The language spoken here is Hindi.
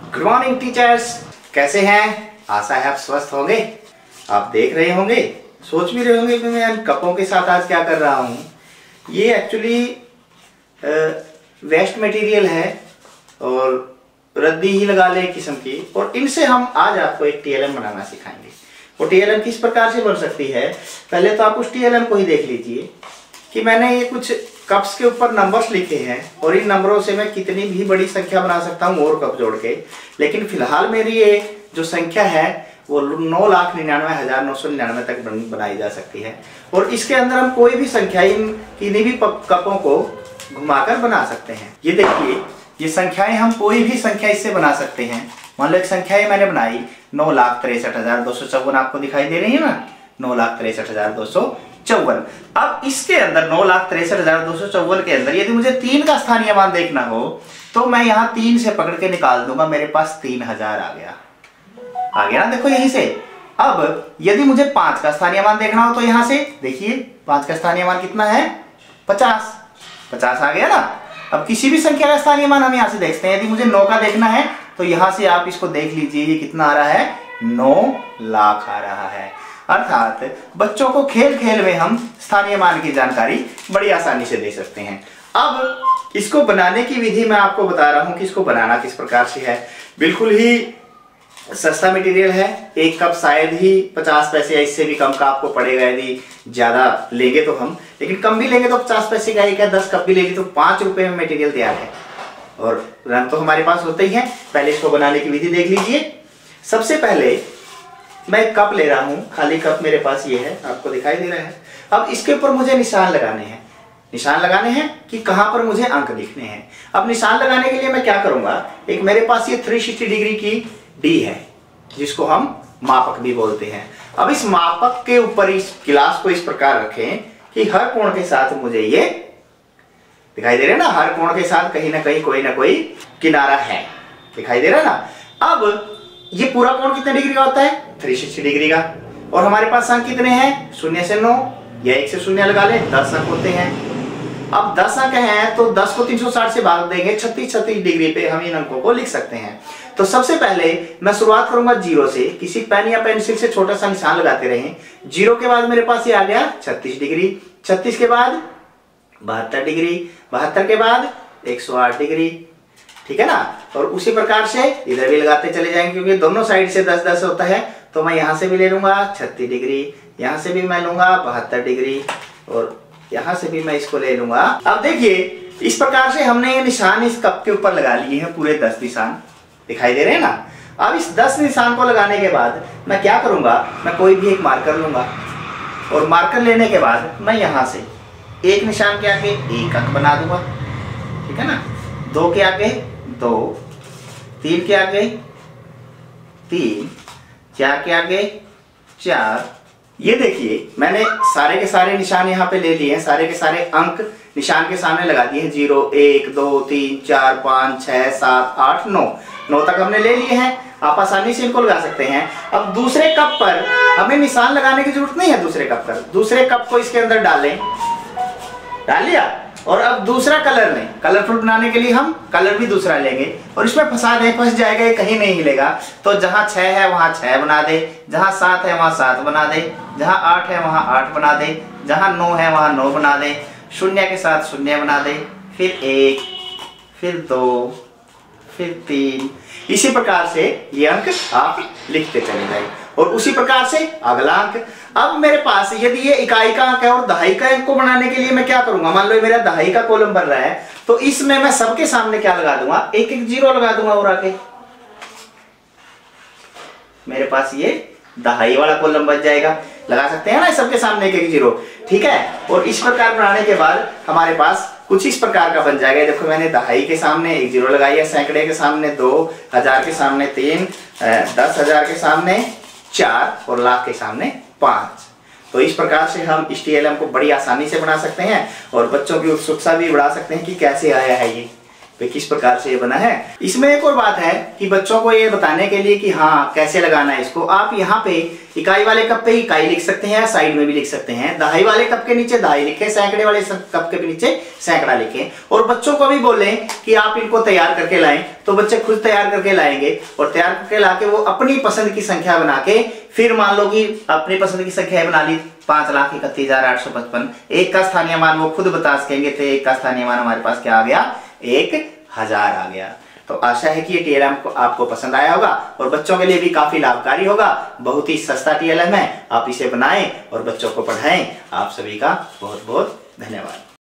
गुड मॉर्निंग टीचर्स, कैसे हैं? आशा है आप स्वस्थ होंगे। आप देख रहे होंगे, सोच भी रहे होंगे कि मैं इन कपों के साथ आज क्या कर रहा हूँ। ये एक्चुअली वेस्ट मटेरियल है और रद्दी ही लगा ले एक किस्म की, और इनसे हम आज आपको एक टीएलएम बनाना सिखाएंगे। वो टीएलएम किस प्रकार से बन सकती है, पहले तो आप उस टीएलएम को ही देख लीजिए कि मैंने ये कुछ कप्स के ऊपर नंबर्स लिखे हैं और इन नंबरों से मैं कितनी भी बड़ी संख्या बना सकता हूँ और कप जोड़ के। लेकिन फिलहाल मेरी ये जो संख्या है वो 9,99,999 तक बनाई जा सकती है, और इसके अंदर हम कोई भी संख्या इन किन्हीं भी कपों को घुमाकर बना सकते हैं। ये देखिए, ये संख्याएं हम कोई भी संख्या इससे बना सकते हैं। मान लो एक संख्या ही मैंने बनाई 9,63,254 आपको दिखाई दे रही है ना, 9,63,254। अब इसके अंदर 9,63,254 के अंदर यदि मुझे 3 का स्थानीय मान देखना हो तो मैं यहाँ 3 से पकड़ के निकाल दूंगा, मेरे पास 3,000 आ गया ना, देखो यहीं से। अब यदि मुझे 5 का स्थानीय मान देखना हो तो यहाँ से देखिए 5 का स्थानीय मान कितना है, 50 आ गया ना। अब किसी भी संख्या का स्थानीय मान हम यहाँ से देखते हैं। यदि मुझे 9 का देखना है तो यहाँ से आप इसको देख लीजिए, ये कितना आ रहा है, 9 लाख आ रहा है। अर्थात बच्चों को खेल खेल में हम स्थानीय मान की जानकारी बड़ी आसानी से दे सकते हैं। अब इसको बनाने की विधि मैं आपको बता रहा हूं कि इसको बनाना किस प्रकार से है। बिल्कुल ही सस्ता मटेरियल है। एक कप शायद ही 50 पैसे या इससे भी कम का आपको पड़ेगा यदि ज्यादा लेंगे तो हम, लेकिन कम भी लेंगे तो 50 पैसे का एक है। 10 कप भी लेंगे तो 5 रुपए में मटेरियल तैयार है, और रंग तो हमारे पास होते ही है। पहले इसको बनाने की विधि देख लीजिए। सबसे पहले मैं एक कप ले रहा हूं, खाली कप मेरे पास ये है, आपको दिखाई दे रहा है। अब इसके ऊपर मुझे निशान लगाने हैं कि कहां पर मुझे अंक लिखने हैं। अब निशान लगाने के लिए मैं क्या करूंगा, एक मेरे पास ये 360 डिग्री की डी है जिसको हम मापक भी बोलते हैं। अब इस मापक के ऊपर इस गिलास को इस प्रकार रखें कि हर कोण के साथ मुझे ये दिखाई दे रहा है ना, हर कोण के साथ कहीं ना कहीं कोई ना कोई किनारा है, दिखाई दे रहा है ना। अब ये पूरा कोण कितने डिग्री का होता है, 360 डिग्री का, और हमारे पास अंक कितने हैं, 0 से 9 या 1 से 0 लगा ले, 10 अंक होते हैं। अब 10 अंक हैं तो 10 को 360 से भाग देंगे, 36 डिग्री पे हम इन अंकों को लिख सकते हैं। तो सबसे पहले मैं शुरुआत करूंगा 0 से। किसी पेन या पेंसिल से छोटा सा निशान लगाते रहें। 0 के बाद मेरे पास ये आ गया 36 डिग्री, 36 के बाद 72 डिग्री, 72 के बाद 108 डिग्री, ठीक है ना। और उसी प्रकार से इधर भी लगाते चले जाएंगे क्योंकि दोनों साइड से 10-10 होता है। तो मैं यहां से भी ले लूंगा 36 डिग्री, यहां से भी मैं लूंगा 72 डिग्री, और यहां से भी मैं इसको ले लूंगा। अब देखिए, इस प्रकार से हमने ये निशान इस कप के ऊपर लगा लिए हैं, पूरे 10 निशान दिखाई दे रहे हैं ना। अब इस 10 निशान को लगाने के बाद मैं क्या करूंगा, मैं कोई भी एक मार्कर लूंगा, और मार्कर लेने के बाद मैं यहां से एक निशान के आगे एक अंक बना दूंगा, ठीक है ना। 2 के आगे 2, 3 के आगे 3, 4 के आगे 4। ये देखिए, मैंने सारे के सारे निशान यहाँ पे ले लिए हैं, सारे के सारे अंक निशान के सामने लगा दिए हैं। 0, 1, 2, 3, 4, 5, 6, 7, 8, 9 तक हमने ले लिए हैं। आप आसानी से इनको लगा सकते हैं। अब दूसरे कप पर हमें निशान लगाने की जरूरत नहीं है। दूसरे कप पर, दूसरे कप को इसके अंदर डाल लिया, और अब दूसरा कलर लें। कलरफुल बनाने के लिए हम कलर भी दूसरा लेंगे और इसमें फंस जाएगा, ये कहीं नहीं हिलेगा। तो जहां 6 है वहां 6 बना दे, जहां 7 है वहां 7 बना दे, जहां 8 है वहां 8 बना दे, जहां 9 है वहां 9 बना दे, 0 के साथ 0 बना दे, फिर 1, फिर 2, फिर 3। इसी प्रकार से ये अंक आप लिखते चले जाए, और उसी प्रकार से अगला अंक। अब मेरे पास यदि ये इकाई का अंक है और दहाई का अंक को बनाने के लिए मैं क्या करूंगा, मान लो मेरा दहाई का कॉलम बन रहा है, तो इसमें मैं सबके सामने क्या लगा दूंगा, एक 0 लगा दूंगा, और आके मेरे पास ये दहाई वाला कॉलम बन जाएगा। लगा सकते हैं ना सबके सामने एक 0, ठीक है। और इस प्रकार बनाने के बाद हमारे पास कुछ इस प्रकार का बन जाएगा। देखो, मैंने दहाई के सामने 1 0 लगाई है, सैकड़े के सामने 2, 1000 के सामने 3, 10,000 के सामने 4, और लाख के सामने 5। तो इस प्रकार से हम इस टीएलएम को बड़ी आसानी से बना सकते हैं, और बच्चों की उत्सुकता भी बढ़ा सकते हैं कि कैसे आया है ये, वे किस प्रकार से ये बना है। इसमें एक और बात है कि बच्चों को ये बताने के लिए कि हाँ कैसे लगाना है इसको, आप यहाँ पे इकाई वाले कप पे इकाई लिख सकते हैं, साइड में भी लिख सकते हैं। दहाई वाले कप के नीचे दहाई लिखे, सैकड़े वाले कप के नीचे सैकड़ा लिखे। और बच्चों को भी बोलें कि आप इनको तैयार करके लाएं, तो बच्चे खुद तैयार करके लाएंगे और तैयार करके लाके वो अपनी पसंद की संख्या बना के, फिर मान लो कि अपनी पसंद की संख्या बना ली 5,31,855, 1 का स्थानीय मान वो खुद बता सकेंगे। तो 1 का स्थानीय मान हमारे पास क्या आ गया, 1000 आ गया। तो आशा है कि ये TLM आपको पसंद आया होगा और बच्चों के लिए भी काफी लाभकारी होगा। बहुत ही सस्ता TLM है, आप इसे बनाएं और बच्चों को पढ़ाएं। आप सभी का बहुत बहुत धन्यवाद।